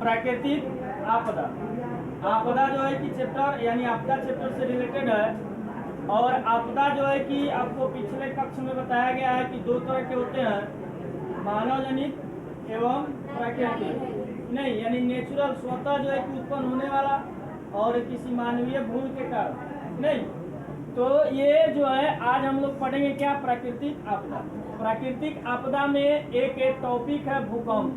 प्राकृतिक आपदा। आपदा जो है कि चैप्टर यानी आपदा चैप्टर से रिलेटेड है। और आपदा जो है कि आपको पिछले कक्ष में बताया गया है कि दो तरह के होते हैं, मानव जनित एवं प्राकृतिक। नहीं यानी नेचुरल स्वतः जो है कि उत्पन्न होने वाला और किसी मानवीय भूल के कारण नहीं। तो ये जो है आज हम लोग पढ़ेंगे क्या, प्राकृतिक आपदा। प्राकृतिक आपदा में एक टॉपिक है भूकंप।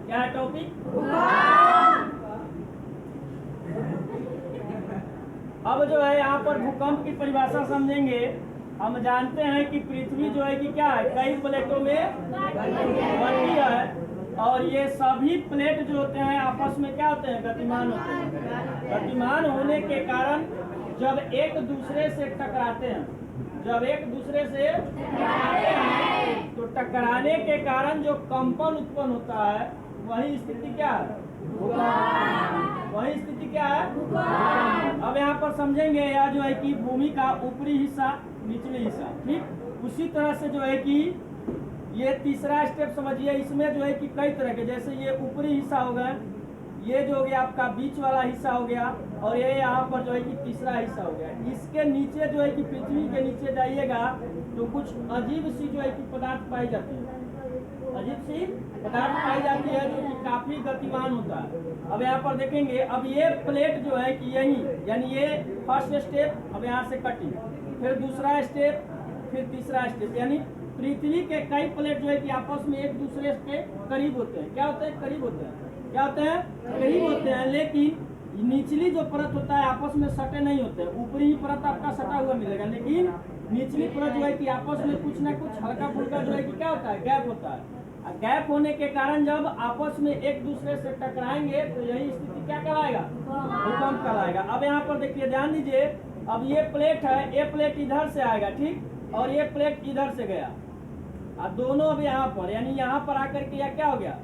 क्या है टॉपिक? भूकंप। अब जो है यहाँ पर भूकंप की परिभाषा समझेंगे। हम जानते हैं कि पृथ्वी जो है कि क्या है, कई प्लेटों में बनती है और ये सभी प्लेट जो होते हैं आपस में क्या होते हैं, गतिमान होते हैं। गतिमान होने के कारण जब एक दूसरे से टकराते हैं, तो टकराने के कारण जो कंपन उत्पन्न होता है वही स्थिति क्या है, वही स्थिति क्या है। अब यहाँ पर समझेंगे यह जो है कि भूमि का ऊपरी हिस्सा, निचली हिस्सा, ठीक उसी तरह से जो है कि ये तीसरा स्टेप समझिए। इसमें जो है कि कई तरह के, जैसे ये ऊपरी हिस्सा हो गया, ये जो हो गया आपका बीच वाला हिस्सा हो गया, और ये यहाँ पर जो है कि तीसरा हिस्सा हो गया। इसके नीचे जो है कि पृथ्वी के नीचे जाइएगा तो कुछ अजीब सी जो है कि पदार्थ पाई जाती है, अजीब सी पदार्थ पाई जाती है जो कि काफी गतिमान होता है। अब यहाँ पर देखेंगे, अब ये प्लेट जो है कि यही यानी ये फर्स्ट स्टेप, अब यहाँ से कटिंग, फिर दूसरा स्टेप, फिर तीसरा स्टेप, यानी पृथ्वी के कई प्लेट जो है कि आपस में एक दूसरे के करीब होते हैं। क्या होते हैं? करीब होते हैं। क्या होते हैं? करीब होते हैं। लेकिन निचली जो परत होता है आपस में सटे नहीं होते हैं। ऊपरी ही परत आपका सटा हुआ मिलेगा, लेकिन निचली परत जो है कि आपस में कुछ ना कुछ हल्का फुल्का जो है कि क्या होता है, गैप होता है। गैप होने के कारण जब आपस में एक दूसरे से टकराएंगे तो यही स्थिति क्या कहलाएगा, भूकंप कहलाएगा। अब यहाँ पर देखिए, ध्यान दीजिए, अब ये प्लेट है, ये प्लेट इधर से आएगा, ठीक, और ये प्लेट इधर से गया, और दोनों अब यहाँ पर यानी यहाँ पर आकर के यह क्या हो गया,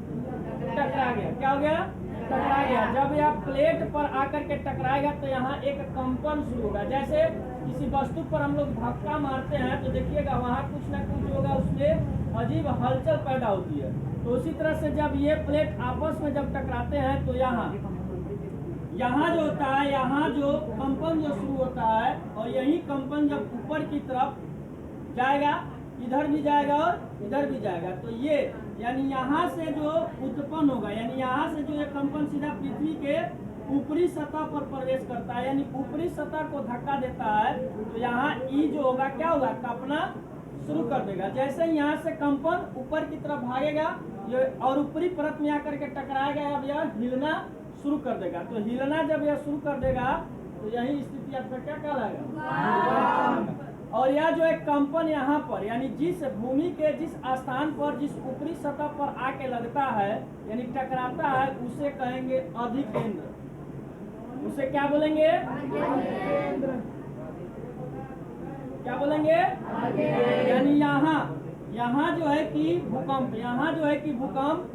टकरा गया। क्या हो गया? टकरा गया। जब यह प्लेट पर आकर के टकराएगा तो यहाँ एक कंपन शुरू होगा। जैसे किसी वस्तु पर हम लोग धक्का मारते हैं तो देखिएगा वहाँ कुछ ना कुछ होगा, उसमें अजीब हलचल पैदा होती है। तो उसी तरह से जब ये प्लेट आपस में जब टकराते हैं तो यहाँ जो होता है, यहाँ जो कंपन जो शुरू होता है, और यही कंपन जब ऊपर की तरफ जाएगा, इधर भी जाएगा और इधर भी जाएगा, तो ये यानी यहाँ से जो उत्पन्न होगा, यानी यहाँ से जो ये कंपन सीधा पृथ्वी के ऊपरी सतह पर प्रवेश करता है, यानी ऊपरी सतह को धक्का देता है, तो यहाँ ई जो होगा क्या होगा, कांपना शुरू कर देगा। जैसे यहाँ से कंपन ऊपर की तरफ भागेगा ये और ऊपरी परत में आकर के टकराएगा, अब यह हिलना शुरू कर देगा। तो हिलना जब यह शुरू कर देगा तो यही स्थिति आपका क्या कहलाएगा। और यह जो एक कंपन यहाँ पर यानी जिस भूमि के जिस स्थान पर जिस ऊपरी सतह पर आके लगता है यानी टकराता है, उसे कहेंगे अधिकेंद्र। उसे क्या बोलेंगे? क्या बोलेंगे? यानी यहाँ जो है कि भूकंप, यहाँ जो है कि भूकंप